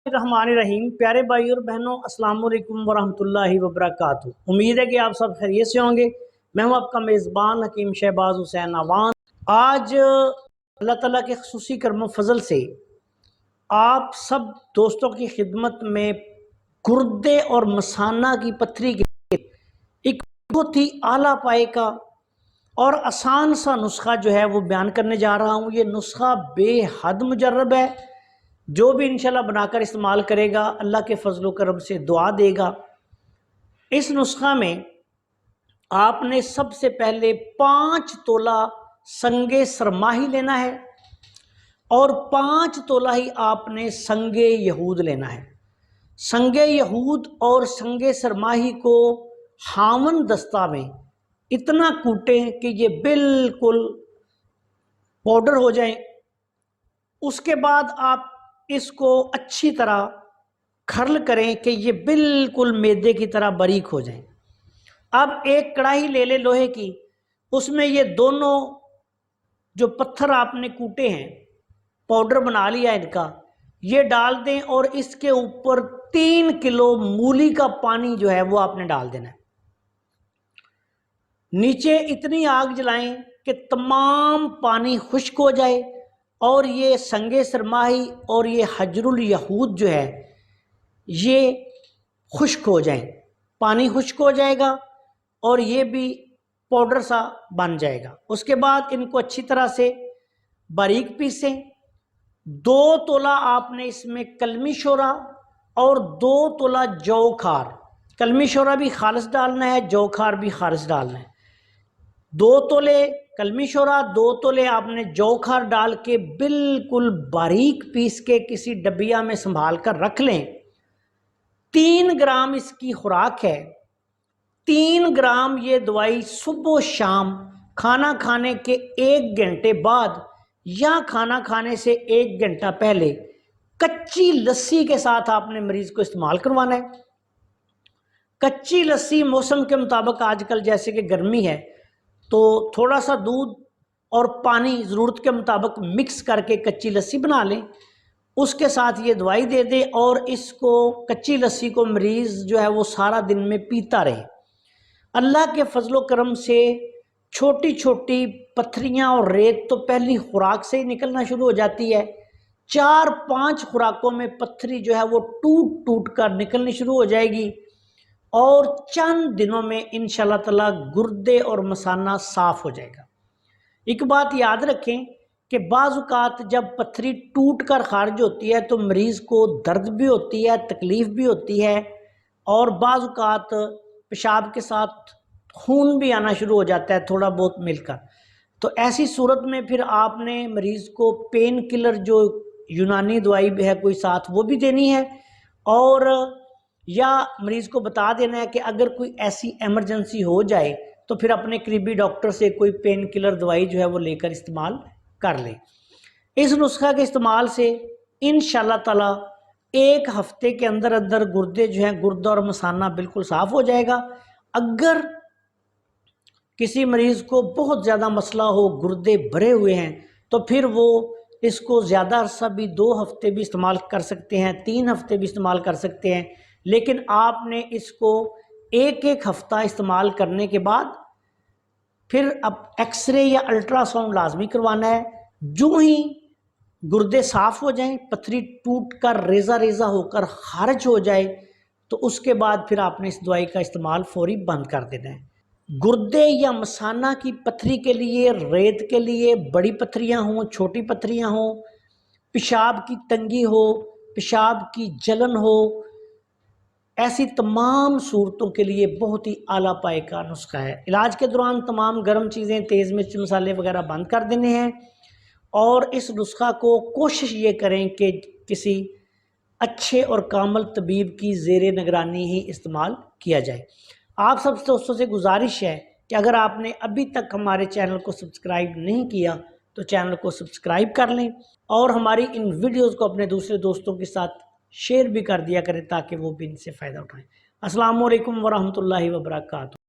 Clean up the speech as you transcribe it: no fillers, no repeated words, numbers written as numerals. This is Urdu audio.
الرحمن الرحیم، پیارے بھائی اور بہنوں، السلام علیکم ورحمۃ اللہ وبرکاتہ۔ امید ہے کہ آپ سب خیریت سے ہوں گے۔ میں ہوں آپ کا میزبان حکیم شہباز حسین اعوان۔ آج اللہ تعالیٰ کے خصوصی کرم و فضل سے آپ سب دوستوں کی خدمت میں گردے اور مثانہ کی پتھری کے ایک بہت ہی اعلیٰ پائے کا اور آسان سا نسخہ جو ہے وہ بیان کرنے جا رہا ہوں۔ یہ نسخہ بے حد مجرب ہے۔ جو بھی انشاءاللہ بنا کر استعمال کرے گا اللہ کے فضل و کرم سے دعا دے گا۔ اس نسخہ میں آپ نے سب سے پہلے 5 تولہ سنگ سرماہی لینا ہے اور 5 تولہ ہی آپ نے سنگ یہود لینا ہے۔ سنگ یہود اور سنگ سرماہی کو ہاون دستہ میں اتنا کوٹیں کہ یہ بالکل پاؤڈر ہو جائیں۔ اس کے بعد آپ اس کو اچھی طرح کھرل کریں کہ یہ بالکل میدے کی طرح باریک ہو جائیں۔ اب ایک کڑاہی لے لیں لوہے کی، اس میں یہ دونوں جو پتھر آپ نے کوٹے ہیں، پاؤڈر بنا لیا ان کا، یہ ڈال دیں اور اس کے اوپر 3 کلو مولی کا پانی جو ہے وہ آپ نے ڈال دینا ہے۔ نیچے اتنی آگ جلائیں کہ تمام پانی خشک ہو جائے اور یہ سنگ سرماہی اور یہ حجر الیہود جو ہے یہ خشک ہو جائیں۔ پانی خشک ہو جائے گا اور یہ بھی پاؤڈر سا بن جائے گا۔ اس کے بعد ان کو اچھی طرح سے باریک پیسیں۔ 2 تولہ آپ نے اس میں کلمی شورا اور 2 تولہ جو کھار، کلمی شورا بھی خالص ڈالنا ہے، جو کھار بھی خالص ڈالنا ہے۔ 2 تولے کلمی شورا، 2 تولے آپ نے جو کھار ڈال کے بالکل باریک پیس کے کسی ڈبیا میں سنبھال کر رکھ لیں۔ 3 گرام اس کی خوراک ہے۔ 3 گرام یہ دوائی صبح و شام کھانا کھانے کے 1 گھنٹے بعد یا کھانا کھانے سے 1 گھنٹہ پہلے کچی لسی کے ساتھ آپ نے مریض کو استعمال کروانا ہے۔ کچی لسی موسم کے مطابق آج کل جیسے کہ گرمی ہے تو تھوڑا سا دودھ اور پانی ضرورت کے مطابق مکس کر کے کچی لسی بنا لیں، اس کے ساتھ یہ دوائی دے دیں اور اس کو کچی لسی کو مریض جو ہے وہ سارا دن میں پیتا رہے۔ اللہ کے فضل و کرم سے چھوٹی چھوٹی پتھریاں اور ریت تو پہلی خوراک سے ہی نکلنا شروع ہو جاتی ہے۔ 4-5 خوراکوں میں پتھری جو ہے وہ ٹوٹ ٹوٹ کر نکلنی شروع ہو جائے گی اور چند دنوں میں انشاءاللہ تعالی گردے اور مثانہ صاف ہو جائے گا۔ ایک بات یاد رکھیں کہ بعض اوقات جب پتھری ٹوٹ کر خارج ہوتی ہے تو مریض کو درد بھی ہوتی ہے، تکلیف بھی ہوتی ہے اور بعض اوقات پیشاب کے ساتھ خون بھی آنا شروع ہو جاتا ہے تھوڑا بہت مل کر۔ تو ایسی صورت میں پھر آپ نے مریض کو پین کلر جو یونانی دوائی بھی ہے کوئی ساتھ وہ بھی دینی ہے، اور یا مریض کو بتا دینا ہے کہ اگر کوئی ایسی ایمرجنسی ہو جائے تو پھر اپنے قریبی ڈاکٹر سے کوئی پین کلر دوائی جو ہے وہ لے کر استعمال کر لیں۔ اس نسخہ کے استعمال سے انشاءاللہ تعالی 1 ہفتے کے اندر اندر گردے جو ہیں، گردہ اور مثانہ بالکل صاف ہو جائے گا۔ اگر کسی مریض کو بہت زیادہ مسئلہ ہو، گردے بھرے ہوئے ہیں، تو پھر وہ اس کو زیادہ عرصہ بھی 2 ہفتے بھی استعمال کر سکتے ہیں، 3 ہفتے بھی استعمال کر سکتے ہیں، لیکن آپ نے اس کو 1 ہفتہ استعمال کرنے کے بعد پھر اب ایکس رے یا الٹرا ساؤنڈ لازمی کروانا ہے۔ جو ہی گردے صاف ہو جائیں، پتھری ٹوٹ کر ریزہ ریزہ ہو کر خارج ہو جائے تو اس کے بعد پھر آپ نے اس دوائی کا استعمال فوری بند کر دینا ہے۔ گردے یا مثانہ کی پتھری کے لیے، ریت کے لیے بڑی پتھریاں ہوں، چھوٹی پتھریاں ہوں، پیشاب کی تنگی ہو، پیشاب کی جلن ہو، ایسی تمام صورتوں کے لیے بہت ہی اعلیٰ پائے کا نسخہ ہے۔ علاج کے دوران تمام گرم چیزیں، تیز مرچ مسالے وغیرہ بند کر دینے ہیں، اور اس نسخہ کو کوشش یہ کریں کہ کسی اچھے اور کامل طبیب کی زیر نگرانی ہی استعمال کیا جائے۔ آپ سب دوستوں سے گزارش ہے کہ اگر آپ نے ابھی تک ہمارے چینل کو سبسکرائب نہیں کیا تو چینل کو سبسکرائب کر لیں اور ہماری ان ویڈیوز کو اپنے دوسرے دوستوں کے ساتھ شیئر بھی کر دیا کریں تاکہ وہ بھی ان سے فائدہ اٹھائیں۔ السلام علیکم ورحمۃ اللہ وبرکاتہ۔